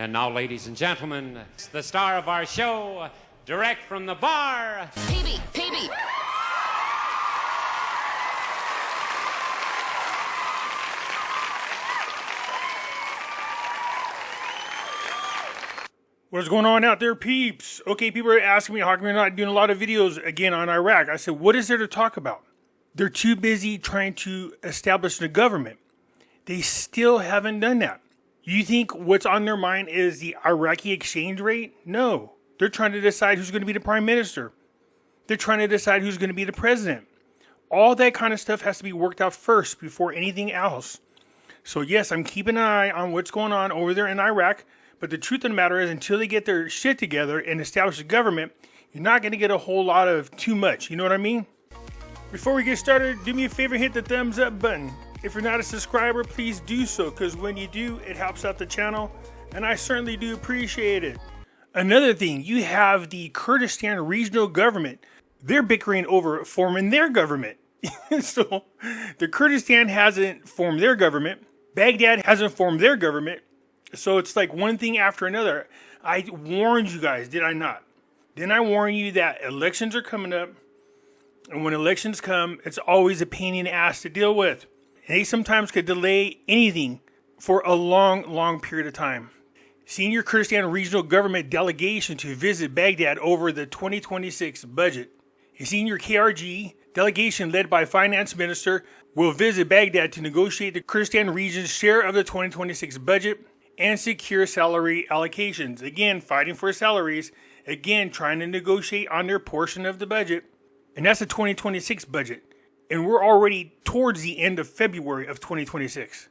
And now, ladies and gentlemen, the star of our show, direct from the bar, Pimpy. What's going on out there, peeps? Okay, people are asking me how come you're not doing a lot of videos again on Iraq. I said, what is there to talk about? They're too busy trying to establish the government. They still haven't done that. You think what's on their mind is the Iraqi exchange rate? No. They're trying to decide who's going to be the prime minister. They're trying to decide who's going to be the president. All that kind of stuff has to be worked out first before anything else. So yes, I'm keeping an eye on what's going on over there in Iraq. But the truth of the matter is, until they get their shit together and establish a government, you're not going to get a whole lot of too much. You know what I mean? Before we get started, do me a favor, hit the thumbs up button. If you're not a subscriber, please do so, because when you do, it helps out the channel, and I certainly do appreciate it. Another thing, you have the Kurdistan regional government. They're bickering over forming their government. So, the Kurdistan hasn't formed their government. Baghdad hasn't formed their government. So it's like one thing after another. I warned you guys, did I not? Didn't I warn you that elections are coming up? And when elections come, it's always a pain in the ass to deal with. And they sometimes could delay anything for a long period of time. Senior Kurdistan regional government delegation to visit Baghdad over the 2026 budget. A senior KRG delegation led by Finance Minister will visit Baghdad to negotiate the Kurdistan region's share of the 2026 budget and secure salary allocations. Again, fighting for salaries. Again, trying to negotiate on their portion of the budget. And that's the 2026 budget. And we're already towards the end of February of 2026.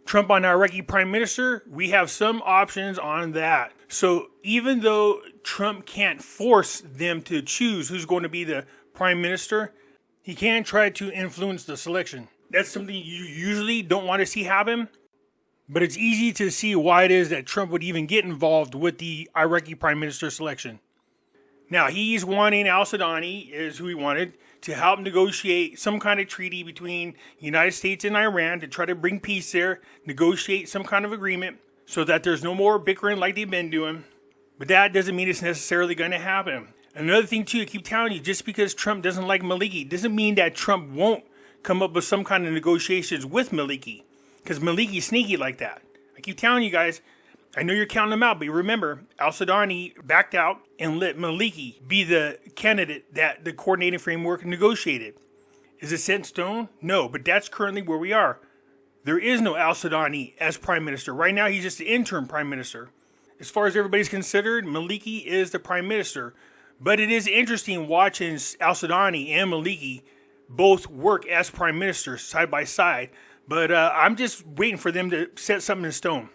Trump on Iraqi Prime Minister, we have some options on that. So even though Trump can't force them to choose who's going to be the Prime Minister, he can try to influence the selection. That's something you usually don't want to see happen. But it's easy to see why it is that Trump would even get involved with the Iraqi Prime Minister selection. Now, he's wanting al-Sudani, is who he wanted, to help negotiate some kind of treaty between the United States and Iran to try to bring peace there, negotiate some kind of agreement so that there's no more bickering like they've been doing. But that doesn't mean it's necessarily going to happen. Another thing, too, I keep telling you, just because Trump doesn't like Maliki doesn't mean that Trump won't come up with some kind of negotiations with Maliki. Because Maliki's sneaky like that. I keep telling you guys, I know you're counting them out, but remember, al-Sudani backed out and let Maliki be the candidate that the coordinating framework negotiated. Is it set in stone? No, but that's currently where we are. There is no al-Sudani as prime minister. Right now, he's just the interim prime minister. As far as everybody's considered, Maliki is the prime minister. But it is interesting watching al-Sudani and Maliki both work as prime ministers side by side. But I'm just waiting for them to set something in stone.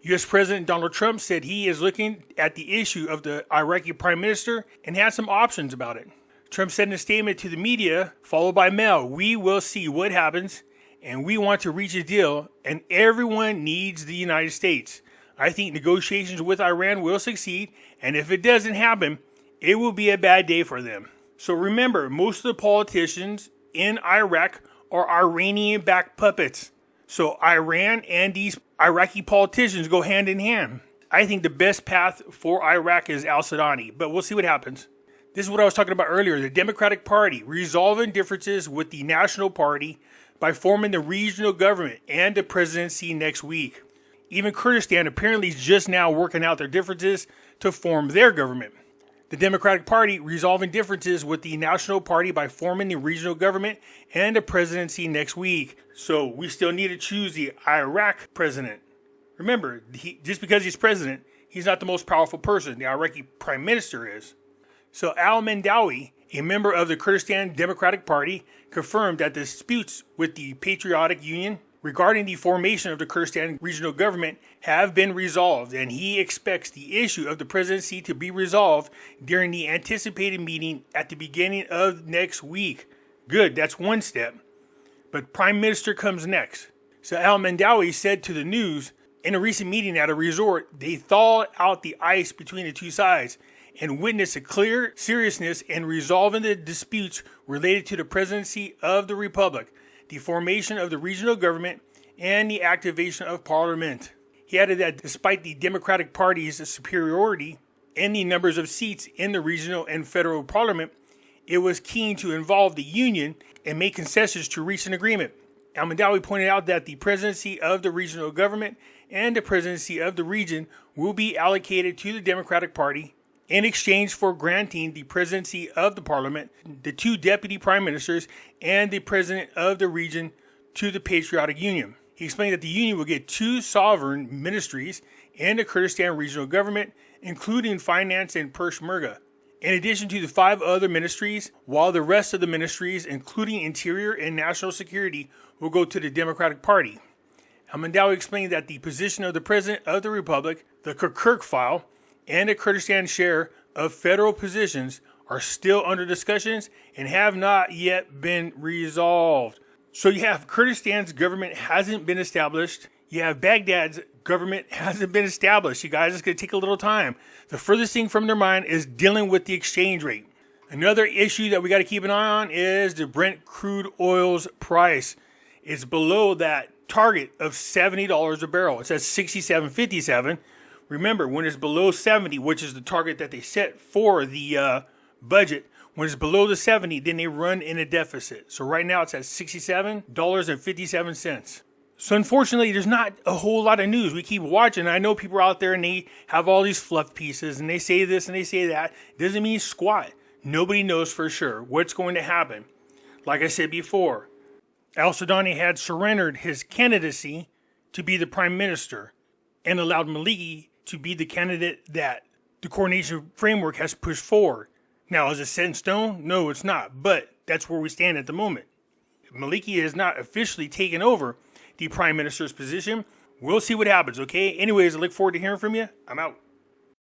U.S. President Donald Trump said he is looking at the issue of the Iraqi Prime Minister and has some options about it. Trump said in a statement to the media, followed by mail, "We will see what happens, and we want to reach a deal, and everyone needs the United States. I think negotiations with Iran will succeed, and if it doesn't happen, it will be a bad day for them." So remember, most of the politicians in Iraq are Iranian-backed puppets. So Iran and these Iraqi politicians go hand in hand. I think the best path for Iraq is al-Sudani, but we'll see what happens. This is what I was talking about earlier. The Democratic Party resolving differences with the National Party by forming the regional government and the presidency next week. Even Kurdistan apparently is just now working out their differences to form their government. The Democratic Party resolving differences with the National Party by forming the regional government and the presidency next week. So we still need to choose the Iraq president. Remember, just because he's president, he's not the most powerful person. The Iraqi prime minister is. So al-Mendawi, a member of the Kurdistan Democratic Party, confirmed that disputes with the Patriotic Union regarding the formation of the Kurdistan regional government have been resolved, and he expects the issue of the presidency to be resolved during the anticipated meeting at the beginning of next week. Good, that's one step. But Prime Minister comes next. So al-Mendawi said to the news, in a recent meeting at a resort, they thawed out the ice between the two sides and witnessed a clear seriousness in resolving the disputes related to the presidency of the Republic, the formation of the regional government, and the activation of Parliament. He added that despite the Democratic Party's superiority in the numbers of seats in the regional and federal parliament, it was keen to involve the union and make concessions to reach an agreement. Al-Mandawi pointed out that the presidency of the regional government and the presidency of the region will be allocated to the Democratic Party in exchange for granting the presidency of the parliament, the 2 deputy prime ministers, and the president of the region to the Patriotic Union. He explained that the union will get 2 sovereign ministries in the Kurdistan regional government, including finance and Peshmerga, in addition to the 5 other ministries, while the rest of the ministries, including interior and national security, will go to the Democratic Party. Al-Mandawi explained that the position of the President of the Republic, the Kirkuk file, and the Kurdistan share of federal positions are still under discussions and have not yet been resolved. So you have Kurdistan's government hasn't been established. You have Baghdad's government hasn't been established. You guys, it's going to take a little time. The furthest thing from their mind is dealing with the exchange rate. Another issue that we got to keep an eye on is the Brent crude oil's price. It's below that target of $70 a barrel. It says $67.57. Remember, when it's below 70, which is the target that they set for the budget, when it's below the 70, then they run in a deficit. So right now it's at $67.57. So unfortunately, there's not a whole lot of news. We keep watching. I know people are out there and they have all these fluff pieces and they say this and they say that. It doesn't mean squat. Nobody knows for sure what's going to happen. Like I said before, al-Sudani had surrendered his candidacy to be the prime minister and allowed Maliki to be the candidate that the coordination framework has pushed forward. Now, is it set in stone? No, it's not. But that's where we stand at the moment. Maliki has not officially taken over the prime minister's position. We'll see what happens, okay? Anyways, I look forward to hearing from you. I'm out.